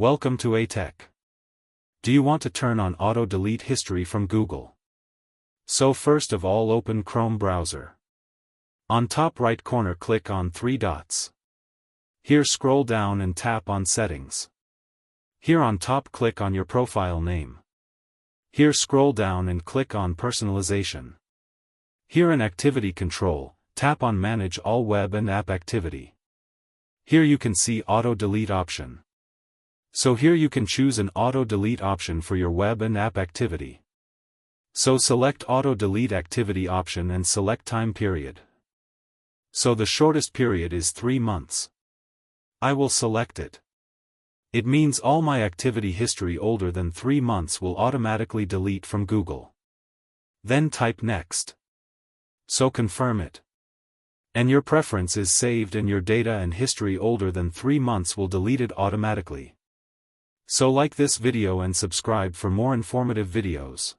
Welcome to A-Tech. Do you want to turn on Auto Delete History from Google? So first of all, open Chrome browser. On top right corner, click on three dots. Here scroll down and tap on Settings. Here on top, click on your profile name. Here scroll down and click on Personalization. Here in Activity Control, tap on Manage all web and app activity. Here you can see Auto Delete option. So here you can choose an Auto Delete option for your web and app activity. So select Auto Delete Activity option and select time period. So the shortest period is 3 months. I will select it. It means all my activity history older than 3 months will automatically delete from Google. Then type Next. So confirm it. And your preference is saved and your data and history older than 3 months will delete it automatically. So like this video and subscribe for more informative videos.